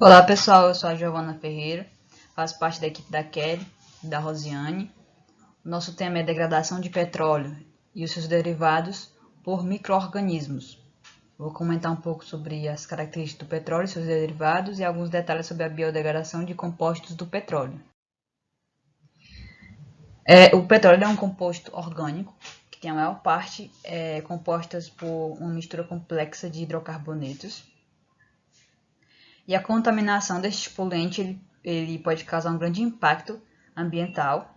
Olá pessoal, eu sou a Giovana Ferreira, faço parte da equipe da Kelly e da Rosiane. Nosso tema é degradação de petróleo e os seus derivados por micro-organismos. Vou comentar um pouco sobre as características do petróleo e seus derivados e alguns detalhes sobre a biodegradação de compostos do petróleo. O petróleo é um composto orgânico que tem a maior parte compostas por uma mistura complexa de hidrocarbonetos. E a contaminação deste poluente ele pode causar um grande impacto ambiental,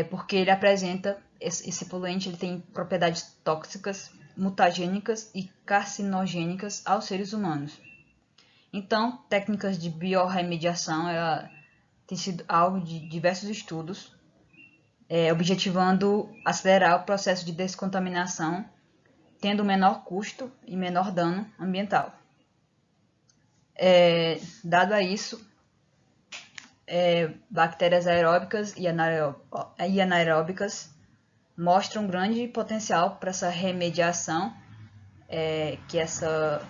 porque ele apresenta, esse poluente ele tem propriedades tóxicas, mutagênicas e carcinogênicas aos seres humanos. Então, técnicas de biorremediação tem sido alvo de diversos estudos, objetivando acelerar o processo de descontaminação, tendo menor custo e menor dano ambiental. Dado a isso, bactérias aeróbicas e anaeróbicas mostram grande potencial para essa remediação, que essa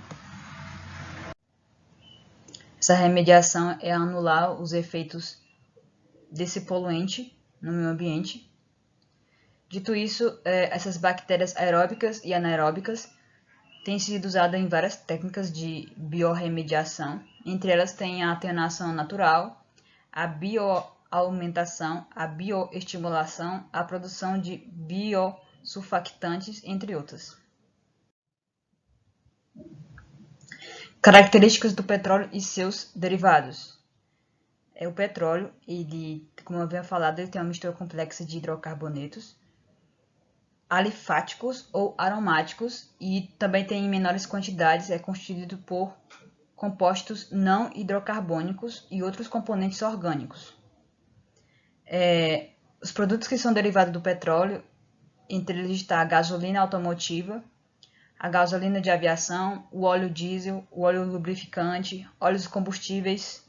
remediação é anular os efeitos desse poluente no meio ambiente. Dito isso, essas bactérias aeróbicas e anaeróbicas têm sido usadas em várias técnicas de biorremediação. Entre elas tem a atenuação natural, a bioaumentação, a bioestimulação, a produção de biosurfactantes, entre outras. Características do petróleo e seus derivados. O petróleo, ele, como eu havia falado, ele tem uma mistura complexa de hidrocarbonetos, alifáticos ou aromáticos, e também tem em menores quantidades, é constituído por compostos não hidrocarbônicos e outros componentes orgânicos. Os produtos que são derivados do petróleo, entre eles está a gasolina automotiva, a gasolina de aviação, o óleo diesel, o óleo lubrificante, óleos combustíveis,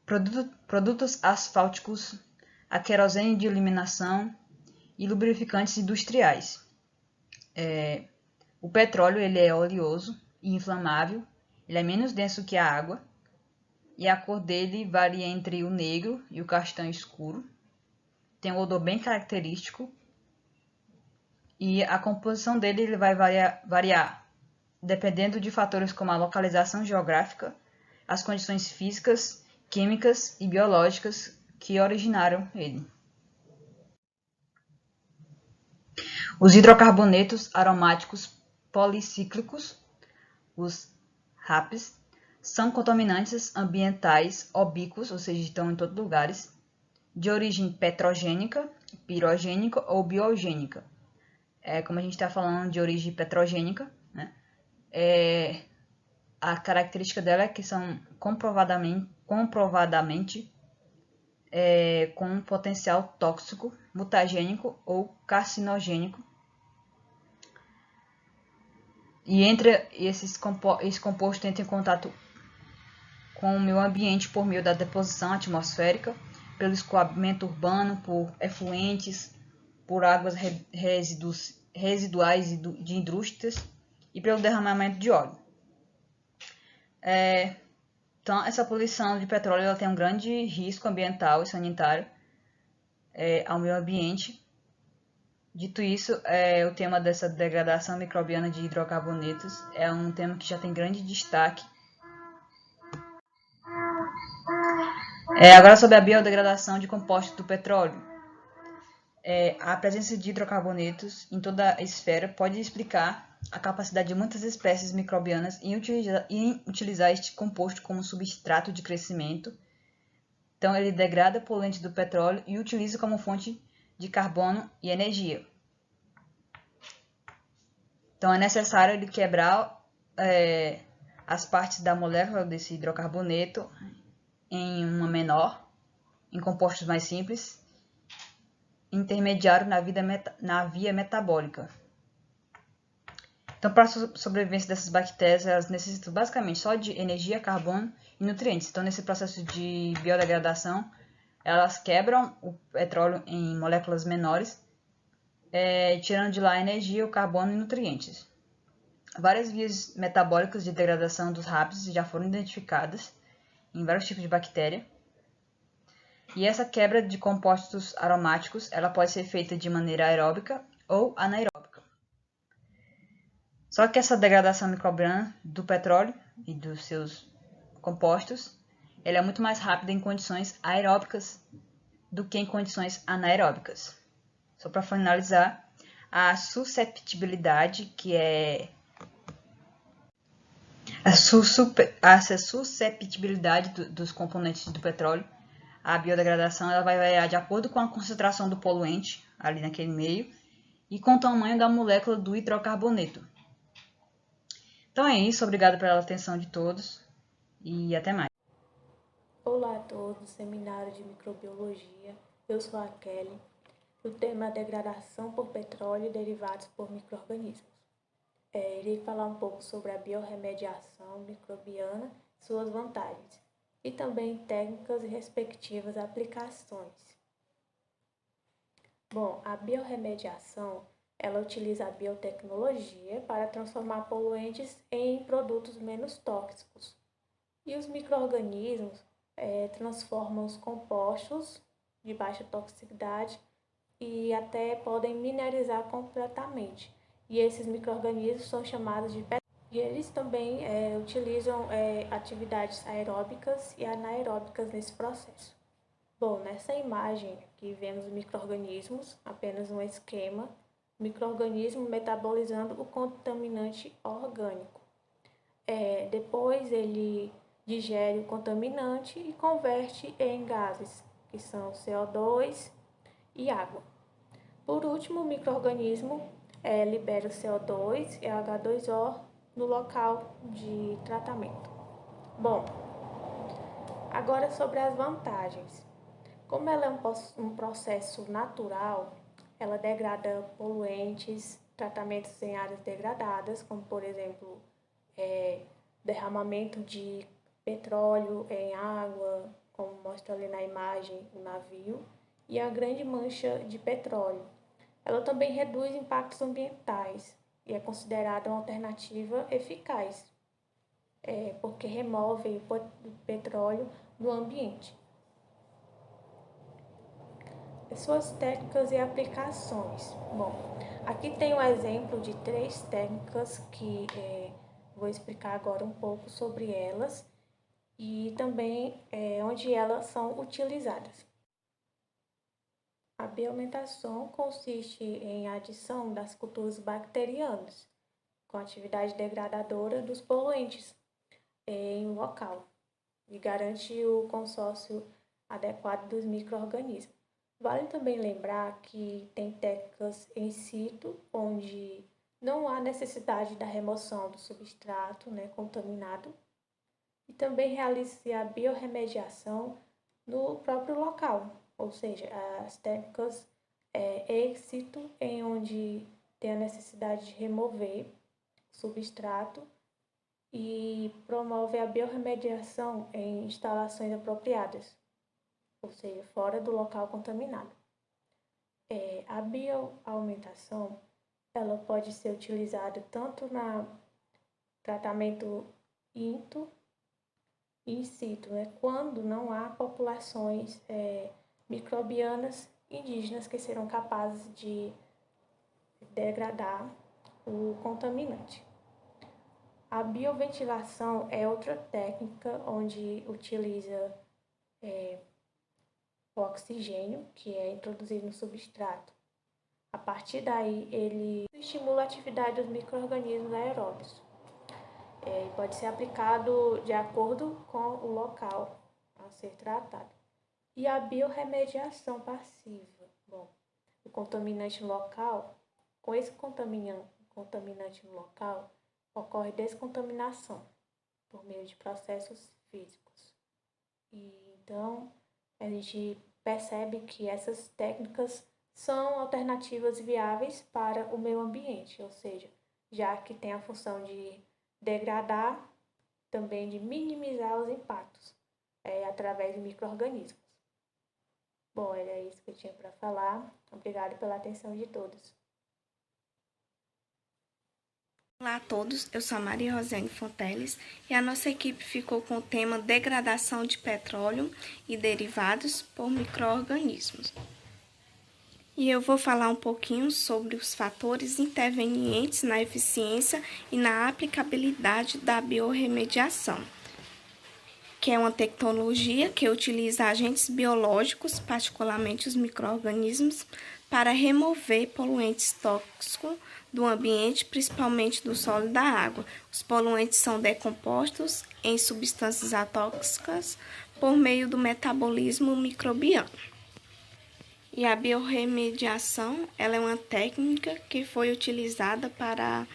produtos asfálticos, a querosene de iluminação e lubrificantes industriais. O petróleo ele é oleoso e inflamável, ele é menos denso que a água e a cor dele varia entre o negro e o castanho escuro. Tem um odor bem característico e a composição dele ele vai variar dependendo de fatores como a localização geográfica, as condições físicas, químicas e biológicas que originaram ele. Os hidrocarbonetos aromáticos policíclicos, os RAPs, são contaminantes ambientais ubíquos, ou seja, estão em todos os lugares, de origem petrogênica, pirogênica ou biogênica. Como a gente está falando de origem petrogênica, né? A característica dela é que são comprovadamente com um potencial tóxico, mutagênico ou carcinogênico. E entre esse composto entra em contato com o meio ambiente por meio da deposição atmosférica, pelo escoamento urbano, por efluentes, por águas residuais de indústrias e pelo derramamento de óleo. Então, essa poluição de petróleo ela tem um grande risco ambiental e sanitário ao meio ambiente. Dito isso, o tema dessa degradação microbiana de hidrocarbonetos é um tema que já tem grande destaque. Agora sobre a biodegradação de compostos do petróleo. A presença de hidrocarbonetos em toda a esfera pode explicar a capacidade de muitas espécies microbianas em utilizar este composto como substrato de crescimento. Então, ele degrada poluentes do petróleo e utiliza como fonte de carbono e energia. Então, é necessário ele quebrar as partes da molécula desse hidrocarboneto em uma menor, em compostos mais simples, intermediário na via metabólica. Então, para a sobrevivência dessas bactérias, elas necessitam basicamente só de energia, carbono e nutrientes. Então, nesse processo de biodegradação, elas quebram o petróleo em moléculas menores, tirando de lá a energia, o carbono e nutrientes. Várias vias metabólicas de degradação dos RAPs já foram identificadas em vários tipos de bactéria. E essa quebra de compostos aromáticos, ela pode ser feita de maneira aeróbica ou anaeróbica. Só que essa degradação microbiana do petróleo e dos seus compostos, ela é muito mais rápida em condições aeróbicas do que em condições anaeróbicas. Só para finalizar, a susceptibilidade, que é a susceptibilidade dos componentes do petróleo, a biodegradação, ela vai variar de acordo com a concentração do poluente ali naquele meio e com o tamanho da molécula do hidrocarboneto. Então é isso, obrigado pela atenção de todos e até mais. Olá a todos do Seminário de Microbiologia, eu sou a Kelly. O tema é degradação por petróleo e derivados por micro-organismos. Irei falar um pouco sobre a biorremediação microbiana e suas vantagens, e também técnicas e respectivas aplicações. Bom, a biorremediação, ela utiliza a biotecnologia para transformar poluentes em produtos menos tóxicos. E os micro-organismos transformam os compostos de baixa toxicidade e até podem mineralizar completamente. E esses micro-organismos são chamados de petróleo. E eles também utilizam atividades aeróbicas e anaeróbicas nesse processo. Bom, nessa imagem aqui vemos micro-organismos, apenas um esquema, micro-organismo metabolizando o contaminante orgânico. Depois ele digere o contaminante e converte em gases, que são CO2 e água. Por último, o micro-organismo libera o CO2 e H2O no local de tratamento. Bom, agora sobre as vantagens. Como ela é um processo natural, ela degrada poluentes, tratamentos em áreas degradadas, como por exemplo, derramamento de petróleo em água, como mostra ali na imagem o navio, e a grande mancha de petróleo. Ela também reduz impactos ambientais e é considerada uma alternativa eficaz, porque remove o petróleo do ambiente. Suas técnicas e aplicações. Bom, aqui tem um exemplo de 3 técnicas que vou explicar agora um pouco sobre elas e também onde elas são utilizadas. A bioaumentação consiste em adição das culturas bacterianas com atividade degradadora dos poluentes em um local e garante o consórcio adequado dos micro-organismos. Vale também lembrar que tem técnicas in situ, onde não há necessidade da remoção do substrato contaminado, e também realiza-se a biorremediação no próprio local, ou seja, as técnicas in situ, em onde tem a necessidade de remover substrato e promove a biorremediação em instalações apropriadas, ou seja, fora do local contaminado. A bioaumentação, ela pode ser utilizada tanto no tratamento in situ, quando não há populações microbianas indígenas que serão capazes de degradar o contaminante. A bioventilação é outra técnica onde utiliza o oxigênio, que é introduzido no substrato. A partir daí, ele estimula a atividade dos micro-organismos aeróbios. Pode ser aplicado de acordo com o local a ser tratado. E a biorremediação passiva. Bom, o contaminante local, com esse contaminante no local, ocorre descontaminação por meio de processos físicos. Então, a gente percebe que essas técnicas são alternativas viáveis para o meio ambiente, ou seja, já que tem a função de degradar, também de minimizar os impactos através de micro-organismos. Bom, era isso que eu tinha para falar. Obrigada pela atenção de todos. Olá a todos, eu sou a Maria Rosane Fonteles e a nossa equipe ficou com o tema degradação de petróleo e derivados por micro-organismos. E eu vou falar um pouquinho sobre os fatores intervenientes na eficiência e na aplicabilidade da biorremediação, que é uma tecnologia que utiliza agentes biológicos, particularmente os micro-organismos, para remover poluentes tóxicos do ambiente, principalmente do solo e da água. Os poluentes são decompostos em substâncias atóxicas por meio do metabolismo microbiano. E a biorremediação, ela é uma técnica que foi utilizada para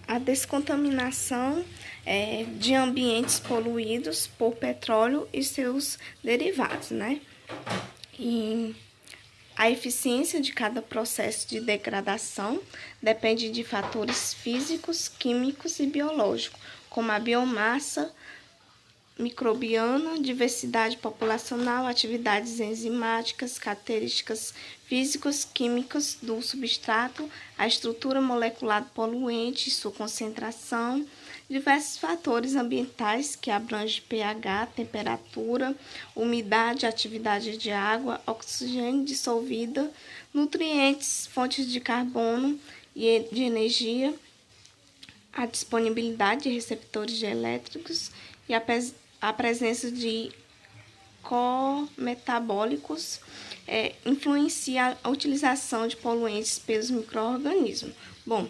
a descontaminação de ambientes poluídos por petróleo e seus derivados, né? E a eficiência de cada processo de degradação depende de fatores físicos, químicos e biológicos, como a biomassa microbiana, diversidade populacional, atividades enzimáticas, características físicas, químicas do substrato, a estrutura molecular do poluente, sua concentração, diversos fatores ambientais que abrangem pH, temperatura, umidade, atividade de água, oxigênio dissolvido, nutrientes, fontes de carbono e de energia, a disponibilidade de receptores elétricos e a presença de cometabólicos influencia a utilização de poluentes pelos micro-organismos. Bom,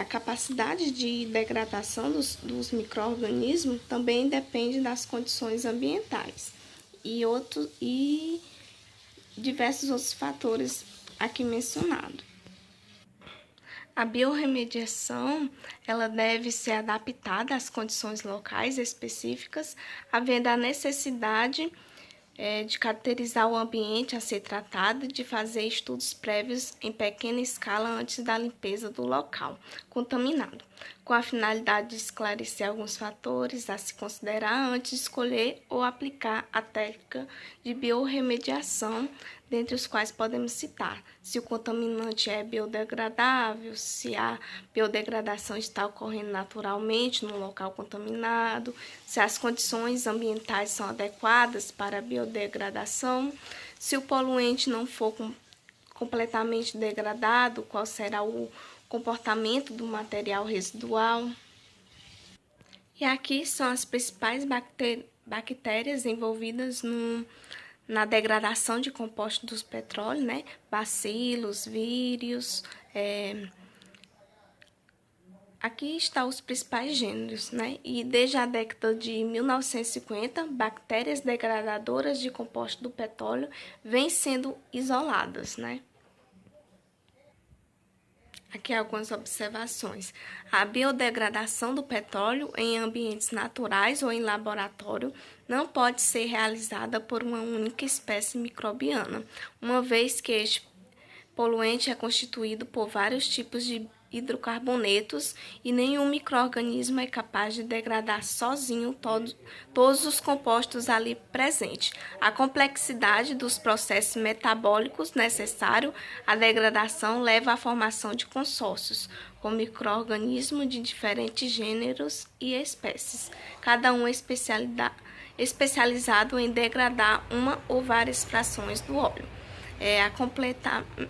a capacidade de degradação dos micro-organismos também depende das condições ambientais e diversos outros fatores aqui mencionados. A biorremediação, ela deve ser adaptada às condições locais específicas, havendo a necessidade de caracterizar o ambiente a ser tratado e de fazer estudos prévios em pequena escala antes da limpeza do local contaminado, com a finalidade de esclarecer alguns fatores a se considerar antes de escolher ou aplicar a técnica de biorremediação, dentre os quais podemos citar se o contaminante é biodegradável, se a biodegradação está ocorrendo naturalmente no local contaminado, se as condições ambientais são adequadas para a biodegradação, se o poluente não for completamente degradado, qual será o comportamento do material residual. E aqui são as principais bactérias envolvidas na degradação de compostos dos petróleos, né? Bacilos, vírios. Aqui estão os principais gêneros, né? E desde a década de 1950, bactérias degradadoras de compostos do petróleo vêm sendo isoladas, né? Aqui algumas observações. A biodegradação do petróleo em ambientes naturais ou em laboratório não pode ser realizada por uma única espécie microbiana, uma vez que este poluente é constituído por vários tipos de hidrocarbonetos e nenhum micro-organismo é capaz de degradar sozinho todos os compostos ali presentes. A complexidade dos processos metabólicos necessários à degradação leva à formação de consórcios, com micro-organismos de diferentes gêneros e espécies, cada um especializado em degradar uma ou várias frações do óleo. A complementaridade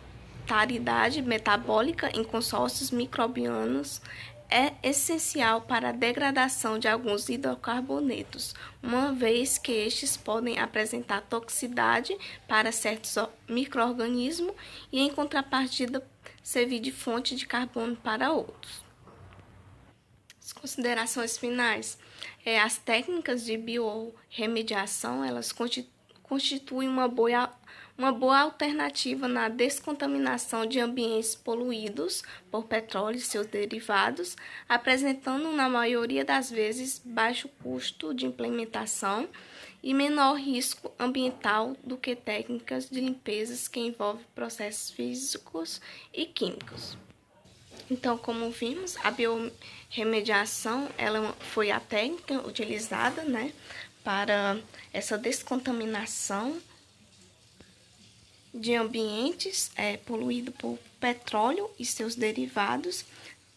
metabólica em consórcios microbianos é essencial para a degradação de alguns hidrocarbonetos, uma vez que estes podem apresentar toxicidade para certos micro-organismos e, em contrapartida, servir de fonte de carbono para outros. As considerações finais. As técnicas de biorremediação, elas constituem uma boa alternativa na descontaminação de ambientes poluídos por petróleo e seus derivados, apresentando, na maioria das vezes, baixo custo de implementação e menor risco ambiental do que técnicas de limpeza que envolvem processos físicos e químicos. Então, como vimos, a biorremediação ela foi a técnica utilizada, né, para essa descontaminação de ambientes poluídos por petróleo e seus derivados,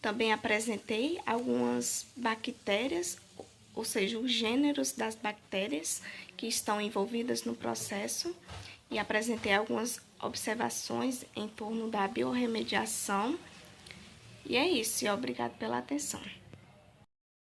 Também apresentei algumas bactérias, ou seja, os gêneros das bactérias que estão envolvidas no processo, e apresentei algumas observações em torno da biorremediação. E é isso, e obrigado pela atenção.